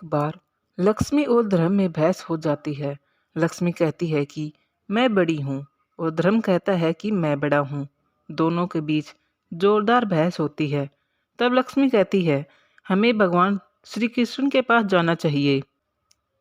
बार लक्ष्मी और धर्म में बहस हो जाती है। लक्ष्मी कहती है कि मैं बड़ी हूँ और धर्म कहता है कि मैं बड़ा हूँ। दोनों के बीच जोरदार बहस होती है। तब लक्ष्मी कहती है हमें भगवान श्री कृष्ण के पास जाना चाहिए,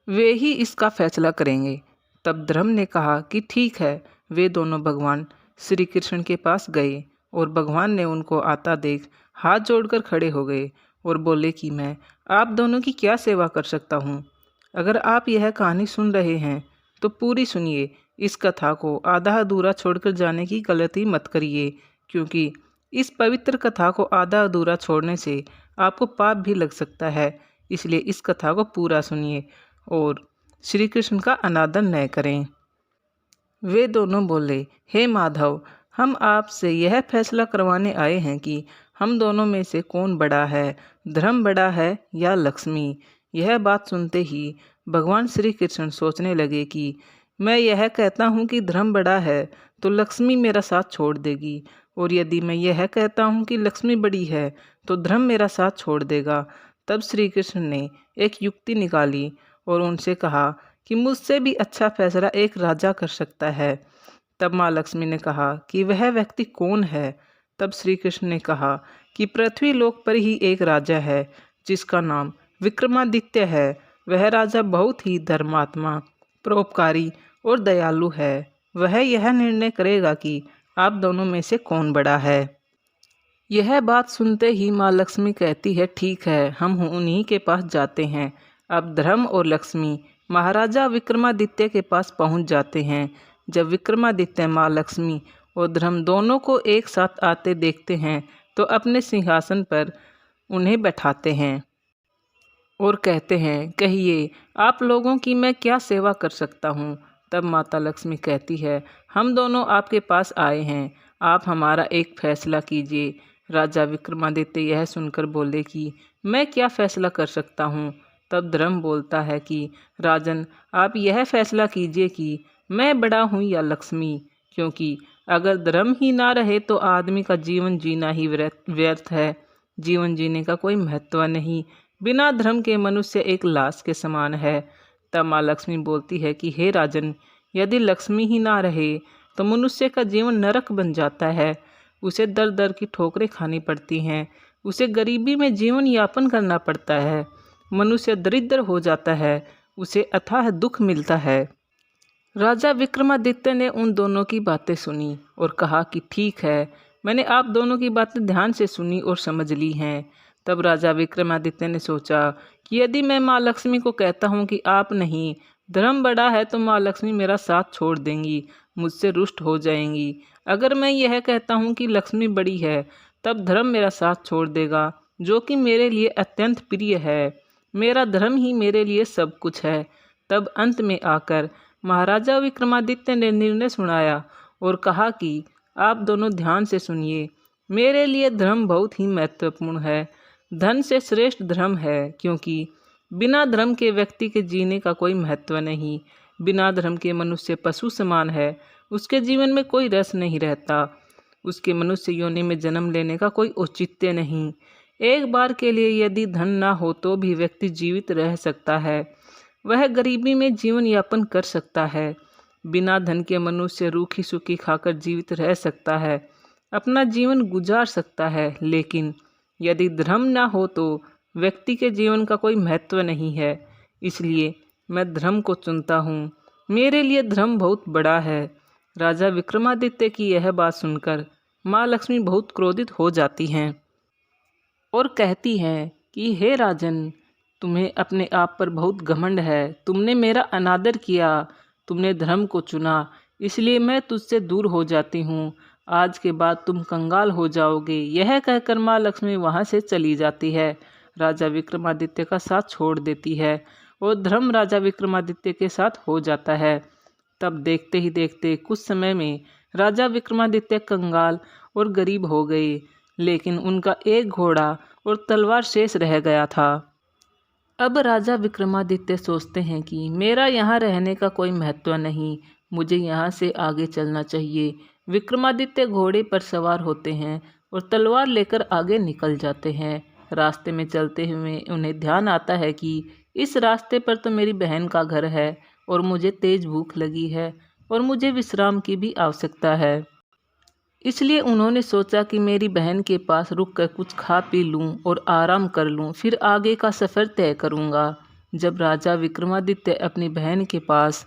वे ही इसका फैसला करेंगे। तब धर्म ने कहा कि ठीक है। वे दोनों भगवान श्री कृष्ण के पास गए और भगवान ने उनको आता देख हाथ जोड़कर खड़े हो गए और बोले कि मैं आप दोनों की क्या सेवा कर सकता हूँ। अगर आप यह कहानी सुन रहे हैं तो पूरी सुनिए। इस कथा को आधा अधूरा छोड़कर जाने की गलती मत करिए, क्योंकि इस पवित्र कथा को आधा अधूरा छोड़ने से आपको पाप भी लग सकता है। इसलिए इस कथा को पूरा सुनिए और श्री कृष्ण का अनादर न करें। वे दोनों बोले, हे माधव, हम आपसे यह फैसला करवाने आए हैं कि हम दोनों में से कौन बड़ा है, धर्म बड़ा है या लक्ष्मी। यह बात सुनते ही भगवान श्री कृष्ण सोचने लगे कि मैं यह कहता हूँ कि धर्म बड़ा है तो लक्ष्मी मेरा साथ छोड़ देगी, और यदि मैं यह कहता हूँ कि लक्ष्मी बड़ी है तो धर्म मेरा साथ छोड़ देगा। तब श्री कृष्ण ने एक युक्ति निकाली और उनसे कहा कि मुझसे भी अच्छा फैसला एक राजा कर सकता है। तब माँ लक्ष्मी ने कहा कि वह व्यक्ति कौन है। तब श्री कृष्ण ने कहा कि पृथ्वी लोक पर ही एक राजा है जिसका नाम विक्रमादित्य है। वह राजा बहुत ही धर्मात्मा, परोपकारी और दयालु है। वह यह निर्णय करेगा कि आप दोनों में से कौन बड़ा है। यह बात सुनते ही माँ लक्ष्मी कहती है ठीक है, हम उन्हीं के पास जाते हैं। अब धर्म और लक्ष्मी महाराजा विक्रमादित्य के पास पहुंच जाते हैं। जब विक्रमादित्य माँ लक्ष्मी और धर्म दोनों को एक साथ आते देखते हैं तो अपने सिंहासन पर उन्हें बैठाते हैं और कहते हैं, कहिए आप लोगों की मैं क्या सेवा कर सकता हूँ। तब माता लक्ष्मी कहती है, हम दोनों आपके पास आए हैं, आप हमारा एक फैसला कीजिए। राजा विक्रमादित्य यह सुनकर बोले कि मैं क्या फैसला कर सकता हूँ। तब धर्म बोलता है कि राजन, आप यह फैसला कीजिए कि मैं बड़ा हूँ या लक्ष्मी, क्योंकि अगर धर्म ही ना रहे तो आदमी का जीवन जीना ही व्यर्थ है। जीवन जीने का कोई महत्व नहीं। बिना धर्म के मनुष्य एक लाश के समान है। तब माँ लक्ष्मी बोलती है कि हे राजन, यदि लक्ष्मी ही ना रहे तो मनुष्य का जीवन नरक बन जाता है। उसे दर दर की ठोकरें खानी पड़ती हैं, उसे गरीबी में जीवन यापन करना पड़ता है, मनुष्य दरिद्र हो जाता है, उसे अथाह दुख मिलता है। राजा विक्रमादित्य ने उन दोनों की बातें सुनी और कहा कि ठीक है, मैंने आप दोनों की बातें ध्यान से सुनी और समझ ली हैं। तब राजा विक्रमादित्य ने सोचा कि यदि मैं माँ लक्ष्मी को कहता हूँ कि आप नहीं, धर्म बड़ा है, तो माँ लक्ष्मी मेरा साथ छोड़ देंगी, मुझसे रुष्ट हो जाएंगी। अगर मैं यह कहता हूँ कि लक्ष्मी बड़ी है, तब धर्म मेरा साथ छोड़ देगा, जो कि मेरे लिए अत्यंत प्रिय है। मेरा धर्म ही मेरे लिए सब कुछ है। तब अंत में आकर महाराजा विक्रमादित्य ने निर्णय सुनाया और कहा कि आप दोनों ध्यान से सुनिए, मेरे लिए धर्म बहुत ही महत्वपूर्ण है। धन से श्रेष्ठ धर्म है, क्योंकि बिना धर्म के व्यक्ति के जीने का कोई महत्व नहीं। बिना धर्म के मनुष्य पशु समान है, उसके जीवन में कोई रस नहीं रहता, उसके मनुष्य योनि में जन्म लेने का कोई औचित्य नहीं। एक बार के लिए यदि धन ना हो तो भी व्यक्ति जीवित रह सकता है, वह गरीबी में जीवन यापन कर सकता है। बिना धन के मनुष्य रूखी सूखी खाकर जीवित रह सकता है, अपना जीवन गुजार सकता है। लेकिन यदि धर्म ना हो तो व्यक्ति के जीवन का कोई महत्व नहीं है। इसलिए मैं धर्म को चुनता हूँ, मेरे लिए धर्म बहुत बड़ा है। राजा विक्रमादित्य की यह बात सुनकर माँ लक्ष्मी बहुत क्रोधित हो जाती हैं और कहती हैं कि हे राजन, तुम्हें अपने आप पर बहुत घमंड है, तुमने मेरा अनादर किया, तुमने धर्म को चुना, इसलिए मैं तुझसे दूर हो जाती हूँ। आज के बाद तुम कंगाल हो जाओगे। यह कहकर माँ लक्ष्मी वहाँ से चली जाती है, राजा विक्रमादित्य का साथ छोड़ देती है और धर्म राजा विक्रमादित्य के साथ हो जाता है। तब देखते ही देखते कुछ समय में राजा विक्रमादित्य कंगाल और गरीब हो गए, लेकिन उनका एक घोड़ा और तलवार शेष रह गया था। अब राजा विक्रमादित्य सोचते हैं कि मेरा यहाँ रहने का कोई महत्व नहीं, मुझे यहाँ से आगे चलना चाहिए। विक्रमादित्य घोड़े पर सवार होते हैं और तलवार लेकर आगे निकल जाते हैं। रास्ते में चलते हुए उन्हें ध्यान आता है कि इस रास्ते पर तो मेरी बहन का घर है और मुझे तेज भूख लगी है और मुझे विश्राम की भी आवश्यकता है। इसलिए उन्होंने सोचा कि मेरी बहन के पास रुककर कुछ खा पी लूं और आराम कर लूं, फिर आगे का सफ़र तय करूंगा। जब राजा विक्रमादित्य अपनी बहन के पास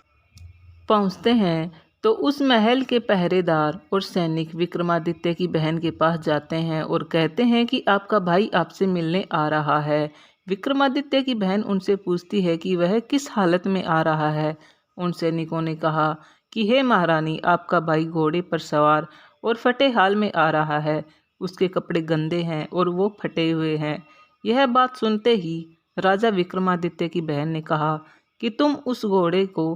पहुंचते हैं तो उस महल के पहरेदार और सैनिक विक्रमादित्य की बहन के पास जाते हैं और कहते हैं कि आपका भाई आपसे मिलने आ रहा है। विक्रमादित्य की बहन उनसे पूछती है कि वह किस हालत में आ रहा है। उन सैनिकों ने कहा कि हे महारानी, आपका भाई घोड़े पर सवार और फटे हाल में आ रहा है। उसके कपड़े गंदे हैं और वो फटे हुए हैं। यह बात सुनते ही राजा विक्रमादित्य की बहन ने कहा कि तुम उस घोड़े को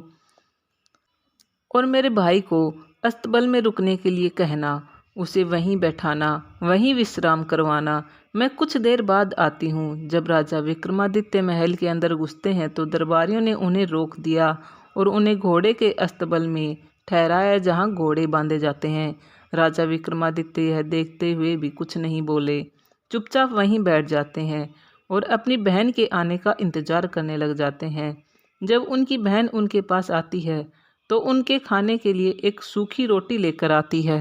और मेरे भाई को अस्तबल में रुकने के लिए कहना, उसे वहीं बैठाना, वहीं विश्राम करवाना। मैं कुछ देर बाद आती हूँ। जब राजा विक्रमादित्य महल के अंदर घुसते हैं तो दरबारियों ने उन्हें रोक दिया और उन्हें घोड़े के अस्तबल में ठहराया जहाँ घोड़े बांधे जाते हैं। राजा विक्रमादित्य यह देखते हुए भी कुछ नहीं बोले, चुपचाप वहीं बैठ जाते हैं और अपनी बहन के आने का इंतजार करने लग जाते हैं। जब उनकी बहन उनके पास आती है तो उनके खाने के लिए एक सूखी रोटी लेकर आती है।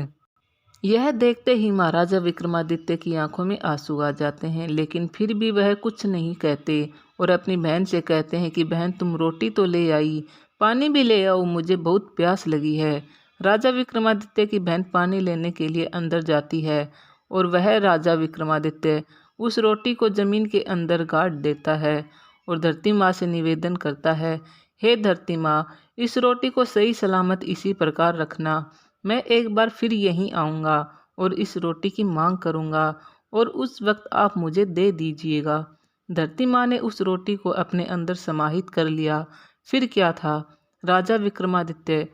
यह देखते ही महाराजा विक्रमादित्य की आंखों में आंसू आ जाते हैं, लेकिन फिर भी वह कुछ नहीं कहते और अपनी बहन से कहते हैं कि बहन, तुम रोटी तो ले आई, पानी भी ले आओ, मुझे बहुत प्यास लगी है। राजा विक्रमादित्य की बहन पानी लेने के लिए अंदर जाती है और वह राजा विक्रमादित्य उस रोटी को जमीन के अंदर गाड़ देता है और धरती माँ से निवेदन करता है, हे धरती माँ, इस रोटी को सही सलामत इसी प्रकार रखना। मैं एक बार फिर यहीं आऊँगा और इस रोटी की मांग करूँगा और उस वक्त आप मुझे दे दीजिएगा। धरती माँ ने उस रोटी को अपने अंदर समाहित कर लिया। फिर क्या था, राजा विक्रमादित्य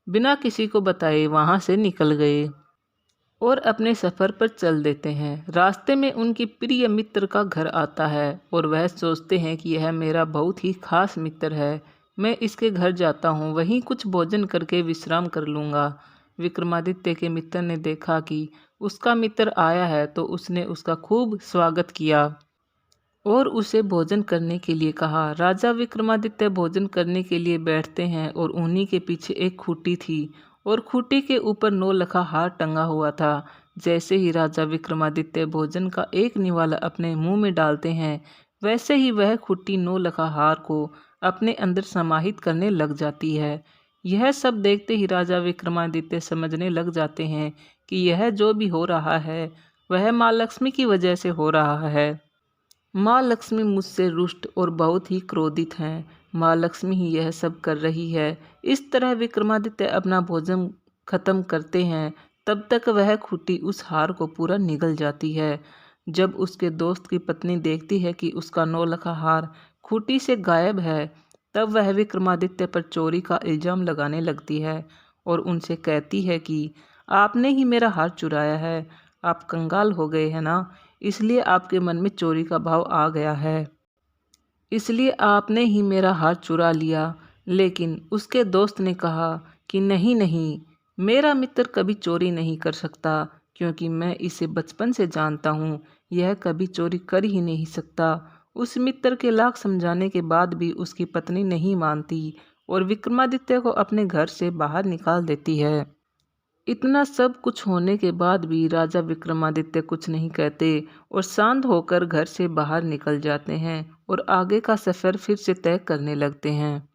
बिना किसी को बताए वहाँ से निकल गए और अपने सफ़र पर चल देते हैं। रास्ते में उनकी प्रिय मित्र का घर आता है और वह सोचते हैं कि यह मेरा बहुत ही खास मित्र है, मैं इसके घर जाता हूँ, वहीं कुछ भोजन करके विश्राम कर लूँगा। विक्रमादित्य के मित्र ने देखा कि उसका मित्र आया है तो उसने उसका खूब स्वागत किया और उसे भोजन करने के लिए कहा। राजा विक्रमादित्य भोजन करने के लिए बैठते हैं और उन्हीं के पीछे एक खूंटी थी और खूंटी के ऊपर नौलखा हार टंगा हुआ था। जैसे ही राजा विक्रमादित्य भोजन का एक निवाला अपने मुंह में डालते हैं, वैसे ही वह खूंटी नौलखा हार को अपने अंदर समाहित करने लग जाती है। यह सब देखते ही राजा विक्रमादित्य समझने लग जाते हैं कि यह जो भी हो रहा है वह माँ लक्ष्मी की वजह से हो रहा है। माँ लक्ष्मी मुझसे रुष्ट और बहुत ही क्रोधित हैं। माँ लक्ष्मी ही यह सब कर रही है। इस तरह विक्रमादित्य अपना भोजन खत्म करते हैं, तब तक वह खूंटी उस हार को पूरा निगल जाती है। जब उसके दोस्त की पत्नी देखती है कि उसका नौलखा हार खूंटी से गायब है, तब वह विक्रमादित्य पर चोरी का इल्ज़ाम लगाने लगती है और उनसे कहती है कि आपने ही मेरा हार चुराया है, आप कंगाल हो गए हैं ना, इसलिए आपके मन में चोरी का भाव आ गया है, इसलिए आपने ही मेरा हार चुरा लिया। लेकिन उसके दोस्त ने कहा कि नहीं नहीं, मेरा मित्र कभी चोरी नहीं कर सकता, क्योंकि मैं इसे बचपन से जानता हूँ, यह कभी चोरी कर ही नहीं सकता। उस मित्र के लाख समझाने के बाद भी उसकी पत्नी नहीं मानती और विक्रमादित्य को अपने घर से बाहर निकाल देती है। इतना सब कुछ होने के बाद भी राजा विक्रमादित्य कुछ नहीं कहते और शांत होकर घर से बाहर निकल जाते हैं और आगे का सफ़र फिर से तय करने लगते हैं।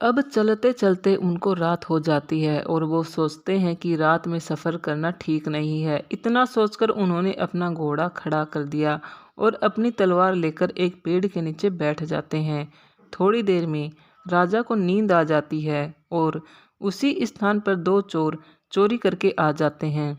अब चलते चलते उनको रात हो जाती है और वो सोचते हैं कि रात में सफ़र करना ठीक नहीं है। इतना सोचकर उन्होंने अपना घोड़ा खड़ा कर दिया और अपनी तलवार लेकर एक पेड़ के नीचे बैठ जाते हैं। थोड़ी देर में राजा को नींद आ जाती है और उसी स्थान पर दो चोर चोरी करके आ जाते हैं।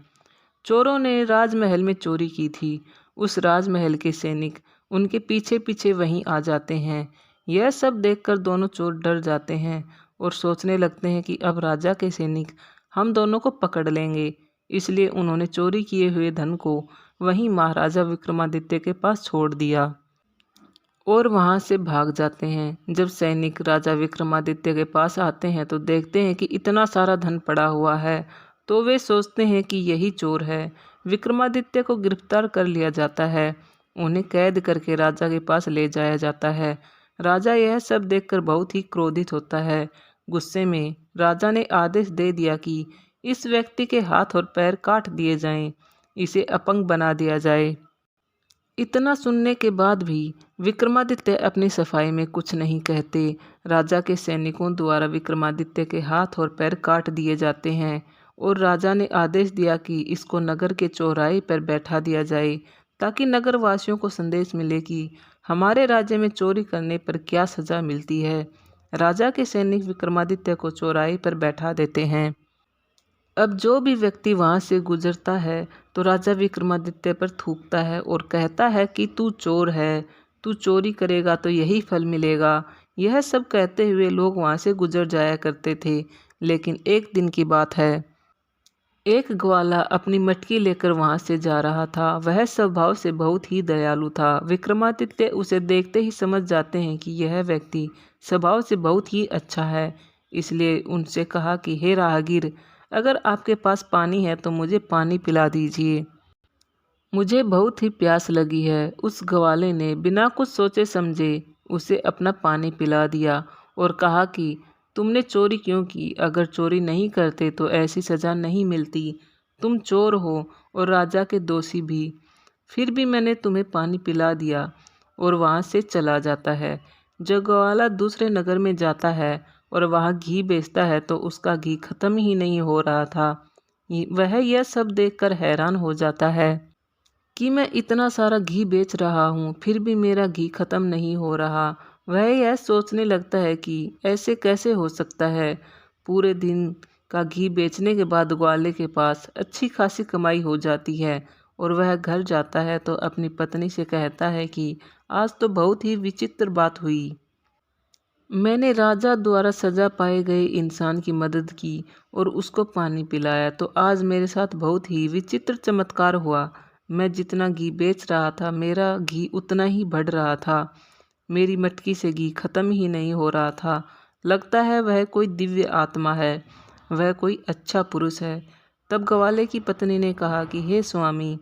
चोरों ने राजमहल में चोरी की थी। उस राजमहल के सैनिक उनके पीछे पीछे वहीं आ जाते हैं। यह सब देखकर दोनों चोर डर जाते हैं और सोचने लगते हैं कि अब राजा के सैनिक हम दोनों को पकड़ लेंगे। इसलिए उन्होंने चोरी किए हुए धन को वहीं महाराजा विक्रमादित्य के पास छोड़ दिया और वहां से भाग जाते हैं। जब सैनिक राजा विक्रमादित्य के पास आते हैं तो देखते हैं कि इतना सारा धन पड़ा हुआ है, तो वे सोचते हैं कि यही चोर है। विक्रमादित्य को गिरफ्तार कर लिया जाता है। उन्हें कैद करके राजा के पास ले जाया जाता है। राजा यह सब देखकर बहुत ही क्रोधित होता है। गुस्से में राजा ने आदेश दे दिया कि इस व्यक्ति के हाथ और पैर काट दिए जाएं, इसे अपंग बना दिया जाए। इतना सुनने के बाद भी विक्रमादित्य अपनी सफाई में कुछ नहीं कहते। राजा के सैनिकों द्वारा विक्रमादित्य के हाथ और पैर काट दिए जाते हैं और राजा ने आदेश दिया कि इसको नगर के चौराहे पर बैठा दिया जाए, ताकि नगर वासियों को संदेश मिले कि हमारे राज्य में चोरी करने पर क्या सजा मिलती है। राजा के सैनिक विक्रमादित्य को चौराहे पर बैठा देते हैं। अब जो भी व्यक्ति वहां से गुजरता है तो राजा विक्रमादित्य पर थूकता है और कहता है कि तू चोर है, तू चोरी करेगा तो यही फल मिलेगा। यह सब कहते हुए लोग वहां से गुजर जाया करते थे। लेकिन एक दिन की बात है, एक ग्वाला अपनी मटकी लेकर वहां से जा रहा था। वह स्वभाव से बहुत ही दयालु था। विक्रमादित्य उसे देखते ही समझ जाते हैं कि यह व्यक्ति स्वभाव से बहुत ही अच्छा है। इसलिए उनसे कहा कि हे राहगीर, अगर आपके पास पानी है तो मुझे पानी पिला दीजिए, मुझे बहुत ही प्यास लगी है। उस ग्वाले ने बिना कुछ सोचे समझे उसे अपना पानी पिला दिया और कहा कि तुमने चोरी क्यों की? अगर चोरी नहीं करते तो ऐसी सज़ा नहीं मिलती। तुम चोर हो और राजा के दोषी भी, फिर भी मैंने तुम्हें पानी पिला दिया। और वहाँ से चला जाता है। जब ग्वाला दूसरे नगर में जाता है और वहाँ घी बेचता है तो उसका घी खत्म ही नहीं हो रहा था। वह यह सब देखकर हैरान हो जाता है कि मैं इतना सारा घी बेच रहा हूँ फिर भी मेरा घी खत्म नहीं हो रहा। वह यह सोचने लगता है कि ऐसे कैसे हो सकता है। पूरे दिन का घी बेचने के बाद ग्वाले के पास अच्छी खासी कमाई हो जाती है और वह घर जाता है तो अपनी पत्नी से कहता है कि आज तो बहुत ही विचित्र बात हुई। मैंने राजा द्वारा सजा पाए गए इंसान की मदद की और उसको पानी पिलाया, तो आज मेरे साथ बहुत ही विचित्र चमत्कार हुआ। मैं जितना घी बेच रहा था मेरा घी उतना ही बढ़ रहा था। मेरी मटकी से घी खत्म ही नहीं हो रहा था। लगता है वह कोई दिव्य आत्मा है, वह कोई अच्छा पुरुष है। तब ग्वाले की पत्नी ने कहा कि हे स्वामी,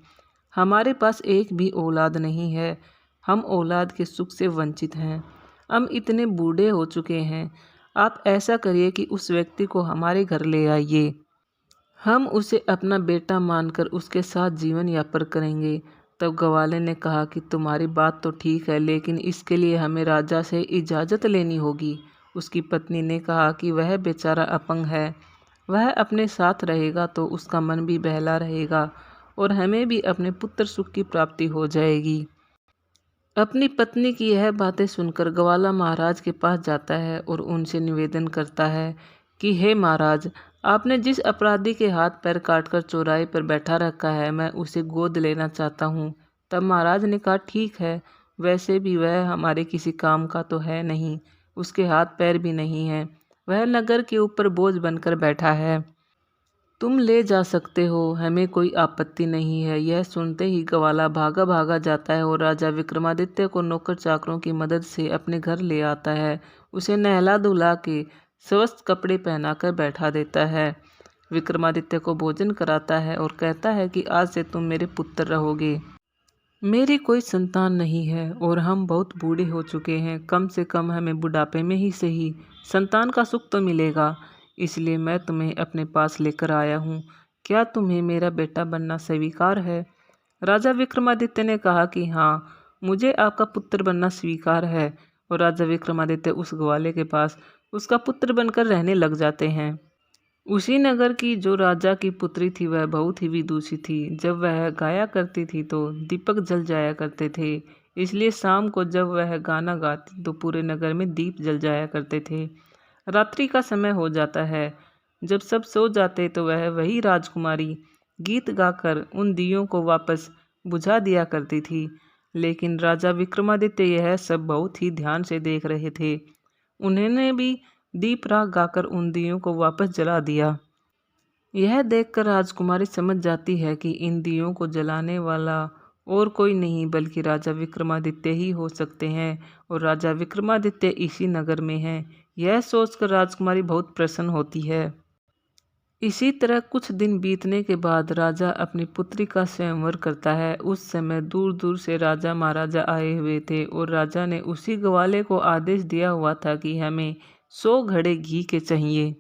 हमारे पास एक भी औलाद नहीं है। हम औलाद के सुख से वंचित हैं। हम इतने बूढ़े हो चुके हैं। आप ऐसा करिए कि उस व्यक्ति को हमारे घर ले आइए। हम उसे अपना बेटा मानकर उसके साथ जीवन यापन करेंगे। तब ग्वाले ने कहा कि तुम्हारी बात तो ठीक है, लेकिन इसके लिए हमें राजा से इजाज़त लेनी होगी। उसकी पत्नी ने कहा कि वह बेचारा अपंग है, वह अपने साथ रहेगा तो उसका मन भी बहला रहेगा और हमें भी अपने पुत्र सुख की प्राप्ति हो जाएगी। अपनी पत्नी की यह बातें सुनकर ग्वाला महाराज के पास जाता है और उनसे निवेदन करता है कि हे महाराज, आपने जिस अपराधी के हाथ पैर काटकर चौराहे पर बैठा रखा है, मैं उसे गोद लेना चाहता हूँ। तब महाराज ने कहा ठीक है, वैसे भी वह हमारे किसी काम का तो है नहीं, उसके हाथ पैर भी नहीं है, वह नगर के ऊपर बोझ बनकर बैठा है, तुम ले जा सकते हो, हमें कोई आपत्ति नहीं है। यह सुनते ही ग्वाला भागा भागा जाता है और राजा विक्रमादित्य को नौकर चाकरों की मदद से अपने घर ले आता है। उसे नहला धुला के स्वस्थ कपड़े पहनाकर बैठा देता है, विक्रमादित्य को भोजन कराता है और कहता है कि आज से तुम मेरे पुत्र रहोगे। मेरी कोई संतान नहीं है और हम बहुत बूढ़े हो चुके हैं। कम से कम हमें बुढ़ापे में ही सही संतान का सुख तो मिलेगा, इसलिए मैं तुम्हें अपने पास लेकर आया हूँ। क्या तुम्हें मेरा बेटा बनना स्वीकार है? राजा विक्रमादित्य ने कहा कि हाँ, मुझे आपका पुत्र बनना स्वीकार है। और राजा विक्रमादित्य उस ग्वाले के पास उसका पुत्र बनकर रहने लग जाते हैं। उसी नगर की जो राजा की पुत्री थी वह बहुत ही विदुषी थी। जब वह गाया करती थी तो दीपक जल जाया करते थे, इसलिए शाम को जब वह गाना गाती तो पूरे नगर में दीप जल जाया करते थे। रात्रि का समय हो जाता है, जब सब सो जाते तो वह वही राजकुमारी गीत गाकर उन दियों को वापस बुझा दिया करती थी। लेकिन राजा विक्रमादित्य यह सब बहुत ही ध्यान से देख रहे थे। उन्होंने भी दीप राग गाकर उन दियों को वापस जला दिया। यह देखकर राजकुमारी समझ जाती है कि इन दियों को जलाने वाला और कोई नहीं बल्कि राजा विक्रमादित्य ही हो सकते हैं और राजा विक्रमादित्य इसी नगर में हैं। यह सोचकर राजकुमारी बहुत प्रसन्न होती है। इसी तरह कुछ दिन बीतने के बाद राजा अपनी पुत्री का स्वयंवर करता है। उस समय दूर दूर से राजा महाराजा आए हुए थे और राजा ने उसी ग्वाले को आदेश दिया हुआ था कि हमें 100 घड़े घी के चाहिए।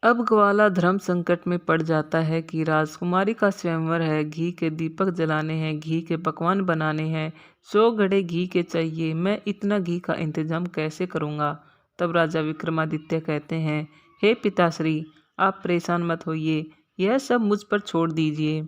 अब ग्वाला धर्म संकट में पड़ जाता है कि राजकुमारी का स्वयंवर है, घी के दीपक जलाने हैं, घी के पकवान बनाने हैं, 100 घड़े घी के चाहिए, मैं इतना घी का इंतजाम कैसे करूँगा। तब राजा विक्रमादित्य कहते हैं, हे पिताश्री, आप परेशान मत होइए, यह सब मुझ पर छोड़ दीजिए,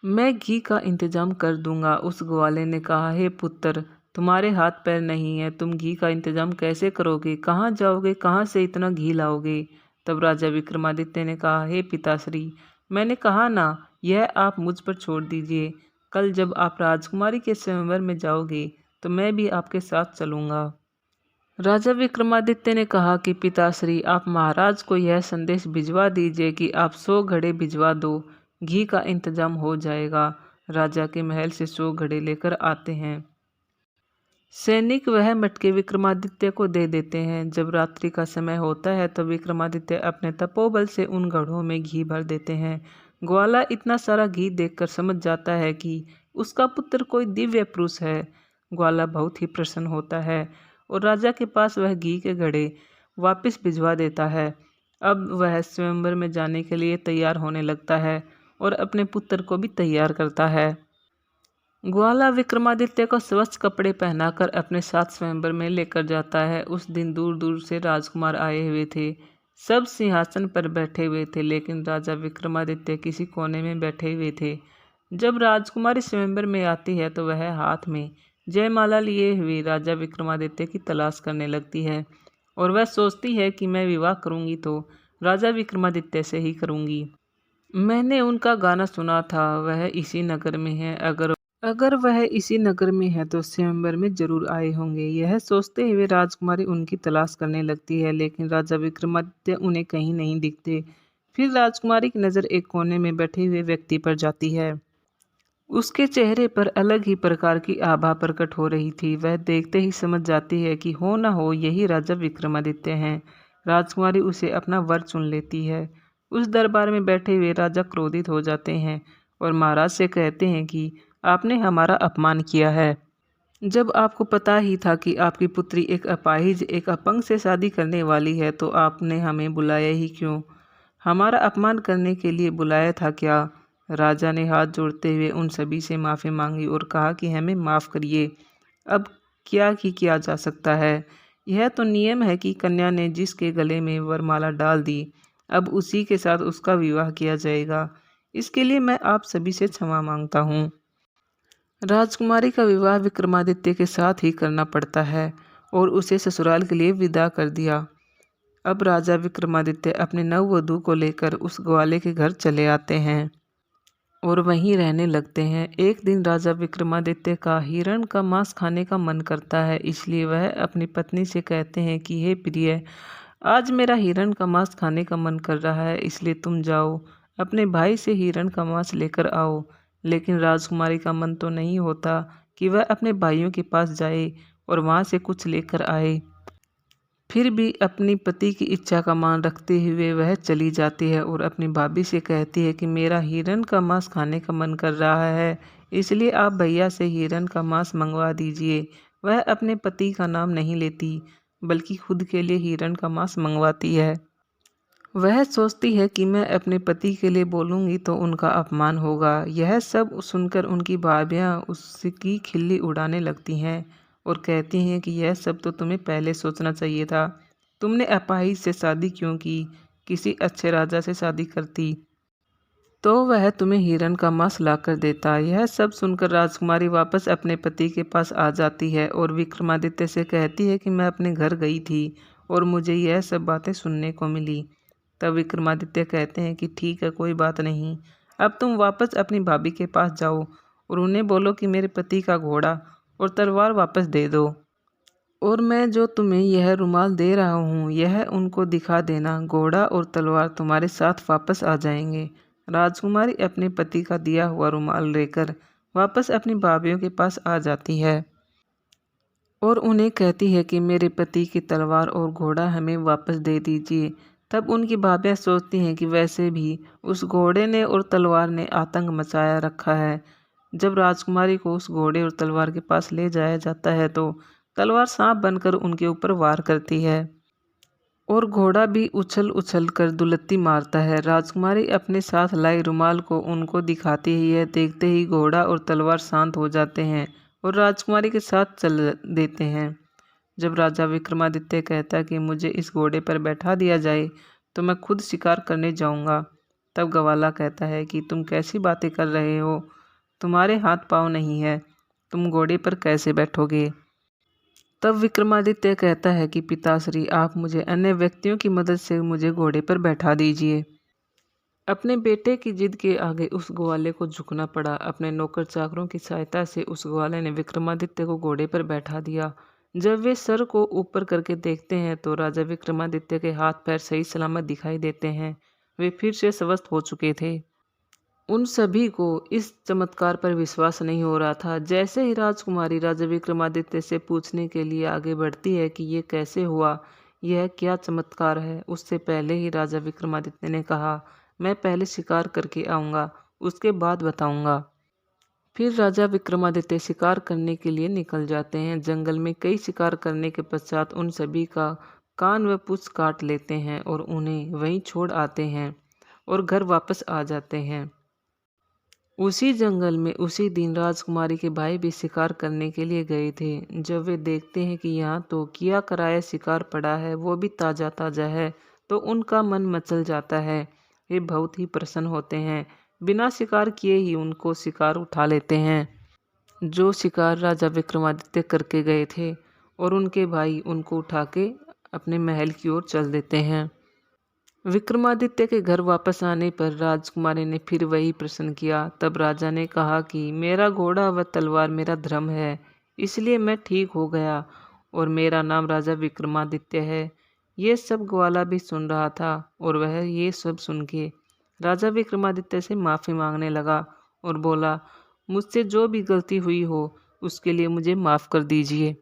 मैं घी का इंतजाम कर दूंगा। उस ग्वाले ने कहा, हे पुत्र, तुम्हारे हाथ पैर नहीं है, तुम घी का इंतजाम कैसे करोगे, कहाँ जाओगे, कहाँ से इतना घी लाओगे। तब राजा विक्रमादित्य ने कहा, हे पिताश्री, मैंने कहा ना, यह आप मुझ पर छोड़ दीजिए, कल जब आप राजकुमारी के स्वयंवर में जाओगे तो मैं भी आपके साथ चलूँगा। राजा विक्रमादित्य ने कहा कि पिताश्री, आप महाराज को यह संदेश भिजवा दीजिए कि आप 100 घड़े भिजवा दो, घी का इंतजाम हो जाएगा। राजा के महल से 100 घड़े लेकर आते हैं। सैनिक वह मटके विक्रमादित्य को दे देते हैं। जब रात्रि का समय होता है तो विक्रमादित्य अपने तपोबल से उन घड़ों में घी भर देते हैं। ग्वाला इतना सारा घी देखकर समझ जाता है कि उसका पुत्र कोई दिव्य पुरुष है। ग्वाला बहुत ही प्रसन्न होता है और राजा के पास वह घी के घड़े वापस भिजवा देता है। अब वह स्वयंवर में जाने के लिए तैयार होने लगता है और अपने पुत्र को भी तैयार करता है। ग्वाला विक्रमादित्य को स्वच्छ कपड़े पहनाकर अपने साथ स्वयंवर में लेकर जाता है। उस दिन दूर दूर से राजकुमार आए हुए थे, सब सिंहासन पर बैठे हुए थे, लेकिन राजा विक्रमादित्य किसी कोने में बैठे हुए थे। जब राजकुमारी स्वयंवर में आती है तो वह हाथ में जयमाला लिए हुए राजा विक्रमादित्य की तलाश करने लगती है और वह सोचती है कि मैं विवाह करूंगी तो राजा विक्रमादित्य से ही करूंगी। मैंने उनका गाना सुना था, वह इसी नगर में है, अगर वह इसी नगर में है तो स्वयंवर में जरूर आए होंगे। यह सोचते हुए राजकुमारी उनकी तलाश करने लगती है, लेकिन राजा विक्रमादित्य उन्हें कहीं नहीं दिखते। फिर राजकुमारी की नज़र एक कोने में बैठे हुए व्यक्ति पर जाती है। उसके चेहरे पर अलग ही प्रकार की आभा प्रकट हो रही थी। वह देखते ही समझ जाती है कि हो ना हो यही राजा विक्रमादित्य हैं। राजकुमारी उसे अपना वर चुन लेती है। उस दरबार में बैठे हुए राजा क्रोधित हो जाते हैं और महाराज से कहते हैं कि आपने हमारा अपमान किया है। जब आपको पता ही था कि आपकी पुत्री एक अपाहिज, एक अपंग से शादी करने वाली है, तो आपने हमें बुलाया ही क्यों? हमारा अपमान करने के लिए बुलाया था क्या? राजा ने हाथ जोड़ते हुए उन सभी से माफ़ी मांगी और कहा कि हमें माफ़ करिए, अब क्या ही किया जा सकता है। यह तो नियम है कि कन्या ने जिसके गले में वरमाला डाल दी, अब उसी के साथ उसका विवाह किया जाएगा। इसके लिए मैं आप सभी से क्षमा मांगता हूँ। राजकुमारी का विवाह विक्रमादित्य के साथ ही करना पड़ता है और उसे ससुराल के लिए विदा कर दिया। अब राजा विक्रमादित्य अपने नववधू को लेकर उस ग्वाले के घर चले आते हैं और वहीं रहने लगते हैं। एक दिन राजा विक्रमादित्य का हिरण का मांस खाने का मन करता है, इसलिए वह अपनी पत्नी से कहते हैं कि हे प्रिय, आज मेरा हिरण का मांस खाने का मन कर रहा है, इसलिए तुम जाओ अपने भाई से हिरण का मांस लेकर आओ। लेकिन राजकुमारी का मन तो नहीं होता कि वह अपने भाइयों के पास जाए और वहाँ से कुछ लेकर आए। फिर भी अपनी पति की इच्छा का मान रखते हुए वह चली जाती है और अपनी भाभी से कहती है कि मेरा हिरण का मांस खाने का मन कर रहा है, इसलिए आप भैया से हिरण का मांस मंगवा दीजिए। वह अपने पति का नाम नहीं लेती, बल्कि खुद के लिए हिरण का मांस मंगवाती है। वह सोचती है कि मैं अपने पति के लिए बोलूँगी तो उनका अपमान होगा। यह सब सुनकर उनकी भाभियाँ उसकी खिल्ली उड़ाने लगती हैं और कहती हैं कि यह सब तो तुम्हें पहले सोचना चाहिए था। तुमने अपाहिज से शादी क्यों की? किसी अच्छे राजा से शादी करती तो वह तुम्हें हिरण का मांस ला कर देता। यह सब सुनकर राजकुमारी वापस अपने पति के पास आ जाती है और विक्रमादित्य से कहती है कि मैं अपने घर गई थी और मुझे यह सब बातें सुनने को मिली। तब विक्रमादित्य कहते हैं कि ठीक है, कोई बात नहीं, अब तुम वापस अपनी भाभी के पास जाओ और उन्हें बोलो कि मेरे पति का घोड़ा और तलवार वापस दे दो, और मैं जो तुम्हें यह रुमाल दे रहा हूँ यह उनको दिखा देना। घोड़ा और तलवार तुम्हारे साथ वापस आ जाएंगे। राजकुमारी अपने पति का दिया हुआ रुमाल लेकर वापस अपनी भाभीयों के पास आ जाती है और उन्हें कहती है कि मेरे पति की तलवार और घोड़ा हमें वापस दे दीजिए। तब उनकी भाभियाँ सोचती हैं कि वैसे भी उस घोड़े ने और तलवार ने आतंक मचाया रखा है। जब राजकुमारी को उस घोड़े और तलवार के पास ले जाया जाता है तो तलवार सांप बनकर उनके ऊपर वार करती है और घोड़ा भी उछल उछल कर दुलत्ती मारता है। राजकुमारी अपने साथ लाई रुमाल को उनको दिखाती है। यह देखते ही घोड़ा और तलवार शांत हो जाते हैं और राजकुमारी के साथ चल देते हैं। जब राजा विक्रमादित्य कहता कि मुझे इस घोड़े पर बैठा दिया जाए तो मैं खुद शिकार करने जाऊंगा, तब ग्वाला कहता है कि तुम कैसी बातें कर रहे हो, तुम्हारे हाथ पाँव नहीं है, तुम घोड़े पर कैसे बैठोगे। तब विक्रमादित्य कहता है कि पिताश्री, आप मुझे अन्य व्यक्तियों की मदद से मुझे घोड़े पर बैठा दीजिए। अपने बेटे की जिद के आगे उस ग्वाले को झुकना पड़ा। अपने नौकर चाकरों की सहायता से उस ग्वाले ने विक्रमादित्य को घोड़े पर बैठा दिया। जब वे सर को ऊपर करके देखते हैं तो राजा विक्रमादित्य के हाथ पैर सही सलामत दिखाई देते हैं। वे फिर से स्वस्थ हो चुके थे। उन सभी को इस चमत्कार पर विश्वास नहीं हो रहा था। जैसे ही राजकुमारी राजा विक्रमादित्य से पूछने के लिए आगे बढ़ती है कि ये कैसे हुआ, यह क्या चमत्कार है, उससे पहले ही राजा विक्रमादित्य ने कहा, मैं पहले शिकार करके आऊँगा, उसके बाद बताऊँगा। फिर राजा विक्रमादित्य शिकार करने के लिए निकल जाते हैं। जंगल में कई शिकार करने के पश्चात उन सभी का कान व पूंछ काट लेते हैं और उन्हें वहीं छोड़ आते हैं और घर वापस आ जाते हैं। उसी जंगल में उसी दिन राजकुमारी के भाई भी शिकार करने के लिए गए थे। जब वे देखते हैं कि यहाँ तो किया कराया शिकार पड़ा है, वो भी ताज़ा ताज़ा है, तो उनका मन मचल जाता है। वे बहुत ही प्रसन्न होते हैं। बिना शिकार किए ही उनको शिकार उठा लेते हैं, जो शिकार राजा विक्रमादित्य करके गए थे, और उनके भाई उनको उठा के अपने महल की ओर चल देते हैं। विक्रमादित्य के घर वापस आने पर राजकुमारी ने फिर वही प्रश्न किया। तब राजा ने कहा कि मेरा घोड़ा व तलवार मेरा धर्म है, इसलिए मैं ठीक हो गया और मेरा नाम राजा विक्रमादित्य है। ये सब ग्वाला भी सुन रहा था और वह ये सब सुन के राजा विक्रमादित्य से माफ़ी मांगने लगा और बोला, मुझसे जो भी गलती हुई हो उसके लिए मुझे माफ़ कर दीजिए।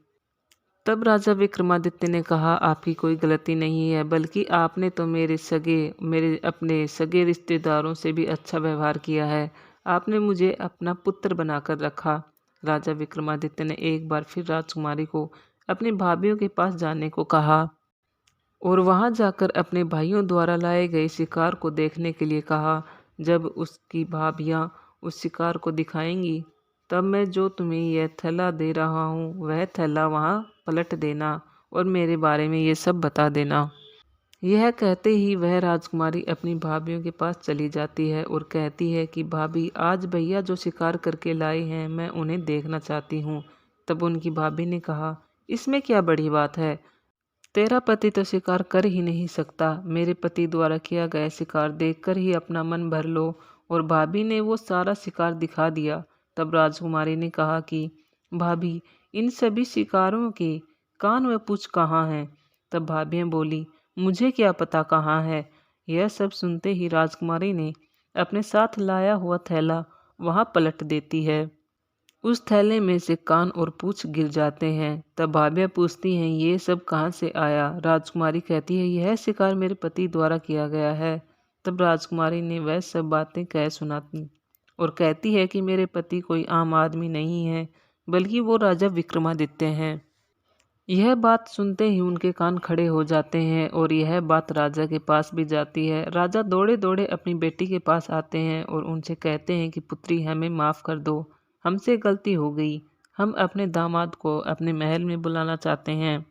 तब राजा विक्रमादित्य ने कहा, आपकी कोई गलती नहीं है, बल्कि आपने तो मेरे अपने सगे रिश्तेदारों से भी अच्छा व्यवहार किया है। आपने मुझे अपना पुत्र बनाकर रखा। राजा विक्रमादित्य ने एक बार फिर राजकुमारी को अपनी भाभीियों के पास जाने को कहा और वहां जाकर अपने भाइयों द्वारा लाए गए शिकार को देखने के लिए कहा। जब उसकी भाभियां उस शिकार को दिखाएंगी, तब मैं जो तुम्हें यह थैला दे रहा हूँ वह थैला वहाँ पलट देना और मेरे बारे में ये सब बता देना। यह कहते ही वह राजकुमारी अपनी भाभीयों के पास चली जाती है और कहती है कि भाभी, आज भैया जो शिकार करके लाए हैं मैं उन्हें देखना चाहती हूँ। तब उनकी भाभी ने कहा, इसमें क्या बड़ी बात है, तेरा पति तो शिकार कर ही नहीं सकता, मेरे पति द्वारा किया गया शिकार देखकर ही अपना मन भर लो। और भाभी ने वो सारा शिकार दिखा दिया। तब राजकुमारी ने कहा कि भाभी, इन सभी शिकारों के कान व पूंछ कहाँ हैं। तब भाभियाँ बोली, मुझे क्या पता कहाँ है। यह सब सुनते ही राजकुमारी ने अपने साथ लाया हुआ थैला वहाँ पलट देती है। उस थैले में से कान और पूंछ गिर जाते हैं। तब भाभियाँ पूछती हैं, ये सब कहाँ से आया। राजकुमारी कहती है, यह शिकार मेरे पति द्वारा किया गया है। तब राजकुमारी ने वह सब बातें कह सुनाती और कहती है कि मेरे पति कोई आम आदमी नहीं है, बल्कि वो राजा विक्रमादित्य हैं। यह बात सुनते ही उनके कान खड़े हो जाते हैं और यह बात राजा के पास भी जाती है। राजा दौड़े दौड़े अपनी बेटी के पास आते हैं और उनसे कहते हैं कि पुत्री, हमें माफ़ कर दो, हमसे गलती हो गई, हम अपने दामाद को अपने महल में बुलाना चाहते हैं।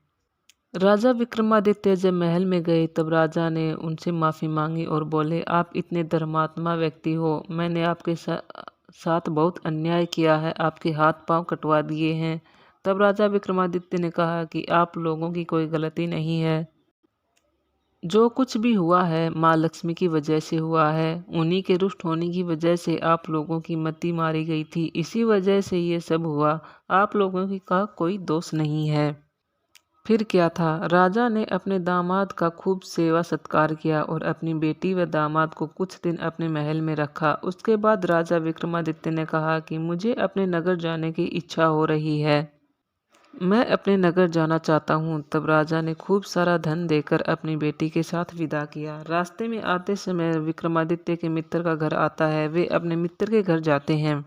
राजा विक्रमादित्य जब महल में गए तब राजा ने उनसे माफ़ी मांगी और बोले, आप इतने धर्मात्मा व्यक्ति हो, मैंने आपके साथ बहुत अन्याय किया है, आपके हाथ पांव कटवा दिए हैं। तब राजा विक्रमादित्य ने कहा कि आप लोगों की कोई गलती नहीं है, जो कुछ भी हुआ है माँ लक्ष्मी की वजह से हुआ है। उन्हीं के रुष्ट होने की वजह से आप लोगों की मति मारी गई थी, इसी वजह से ये सब हुआ, आप लोगों की का कोई दोष नहीं है। फिर क्या था, राजा ने अपने दामाद का खूब सेवा सत्कार किया और अपनी बेटी व दामाद को कुछ दिन अपने महल में रखा। उसके बाद राजा विक्रमादित्य ने कहा कि मुझे अपने नगर जाने की इच्छा हो रही है। मैं अपने नगर जाना चाहता हूँ। तब राजा ने खूब सारा धन देकर अपनी बेटी के साथ विदा किया। रास्ते में आते समय विक्रमादित्य के मित्र का घर आता है। वे अपने मित्र के घर जाते हैं।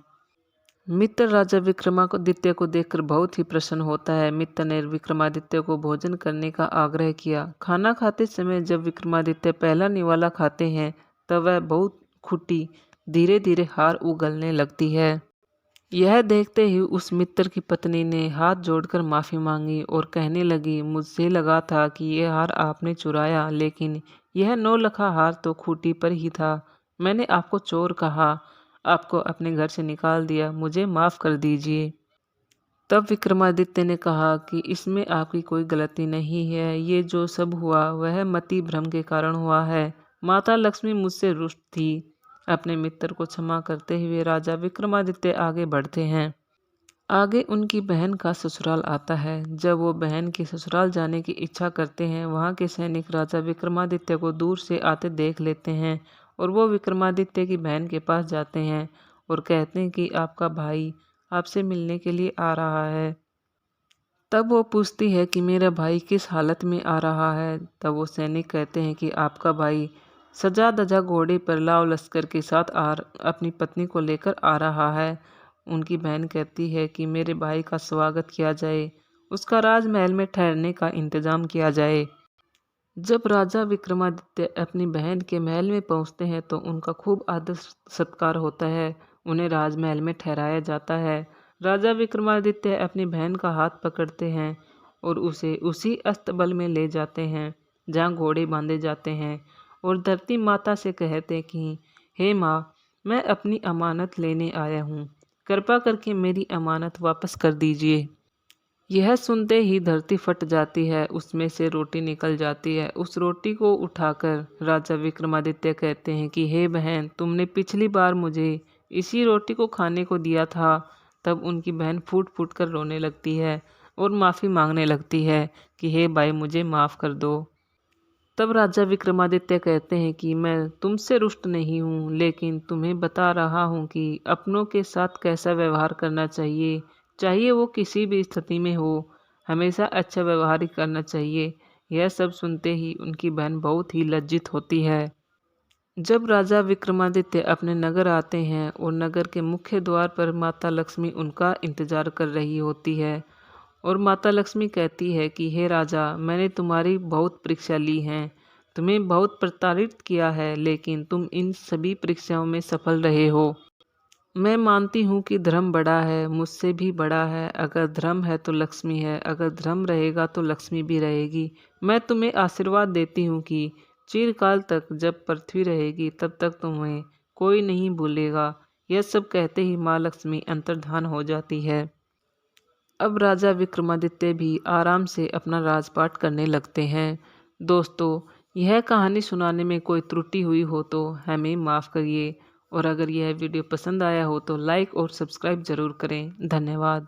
मित्र राजा विक्रमादित्य को देखकर बहुत ही प्रसन्न होता है। मित्र ने विक्रमादित्य को भोजन करने का आग्रह किया। खाना खाते समय जब विक्रमादित्य पहला निवाला खाते हैं तब वह बहुत खुटी धीरे धीरे हार उगलने लगती है। यह देखते ही उस मित्र की पत्नी ने हाथ जोड़कर माफ़ी मांगी और कहने लगी, मुझे लगा था कि यह हार आपने चुराया, लेकिन यह 9 लखा हार तो खूंटी पर ही था। मैंने आपको चोर कहा, आपको अपने घर से निकाल दिया, मुझे माफ़ कर दीजिए। तब विक्रमादित्य ने कहा कि इसमें आपकी कोई गलती नहीं है। ये जो सब हुआ वह मति भ्रम के कारण हुआ है। माता लक्ष्मी मुझसे रुष्ट थी। अपने मित्र को क्षमा करते हुए राजा विक्रमादित्य आगे बढ़ते हैं। आगे उनकी बहन का ससुराल आता है। जब वो बहन के ससुराल जाने की इच्छा करते हैं, वहाँ के सैनिक राजा विक्रमादित्य को दूर से आते देख लेते हैं और वो विक्रमादित्य की बहन के पास जाते हैं और कहते हैं कि आपका भाई आपसे मिलने के लिए आ रहा है। तब वो पूछती है कि मेरा भाई किस हालत में आ रहा है। तब वो सैनिक कहते हैं कि आपका भाई सजा धजा घोड़े पर लाव लश्कर के साथ अपनी पत्नी को लेकर आ रहा है। उनकी बहन कहती है कि मेरे भाई का स्वागत किया जाए, उसका राजमहल में ठहरने का इंतजाम किया जाए। जब राजा विक्रमादित्य अपनी बहन के महल में पहुंचते हैं तो उनका खूब आदर सत्कार होता है। उन्हें राजमहल में ठहराया जाता है। राजा विक्रमादित्य अपनी बहन का हाथ पकड़ते हैं और उसे उसी अस्तबल में ले जाते हैं जहाँ घोड़े बांधे जाते हैं और धरती माता से कहते हैं कि हे माँ, मैं अपनी अमानत लेने आया हूँ, कृपा करके मेरी अमानत वापस कर दीजिए। यह सुनते ही धरती फट जाती है, उसमें से रोटी निकल जाती है। उस रोटी को उठाकर राजा विक्रमादित्य कहते हैं कि हे बहन, तुमने पिछली बार मुझे इसी रोटी को खाने को दिया था। तब उनकी बहन फूट फूट कर रोने लगती है और माफ़ी मांगने लगती है कि हे भाई, मुझे माफ़ कर दो। तब राजा विक्रमादित्य कहते हैं कि मैं तुमसे रुष्ट नहीं हूँ, लेकिन तुम्हें बता रहा हूँ कि अपनों के साथ कैसा व्यवहार करना चाहिए, चाहे वो किसी भी स्थिति में हो, हमेशा अच्छा व्यवहार ही करना चाहिए। यह सब सुनते ही उनकी बहन बहुत ही लज्जित होती है। जब राजा विक्रमादित्य अपने नगर आते हैं और नगर के मुख्य द्वार पर माता लक्ष्मी उनका इंतजार कर रही होती है और माता लक्ष्मी कहती है कि हे राजा, मैंने तुम्हारी बहुत परीक्षा ली है, तुम्हें बहुत प्रताड़ित किया है, लेकिन तुम इन सभी परीक्षाओं में सफल रहे हो। मैं मानती हूँ कि धर्म बड़ा है, मुझसे भी बड़ा है। अगर धर्म है तो लक्ष्मी है, अगर धर्म रहेगा तो लक्ष्मी भी रहेगी। मैं तुम्हें आशीर्वाद देती हूँ कि चिरकाल तक जब पृथ्वी रहेगी तब तक तुम्हें कोई नहीं भूलेगा। यह सब कहते ही माँ लक्ष्मी अंतर्धान हो जाती है। अब राजा विक्रमादित्य भी आराम से अपना राजपाट करने लगते हैं। दोस्तों, यह कहानी सुनाने में कोई त्रुटि हुई हो तो हमें माफ़ करिए और अगर यह वीडियो पसंद आया हो तो लाइक और सब्सक्राइब ज़रूर करें। धन्यवाद।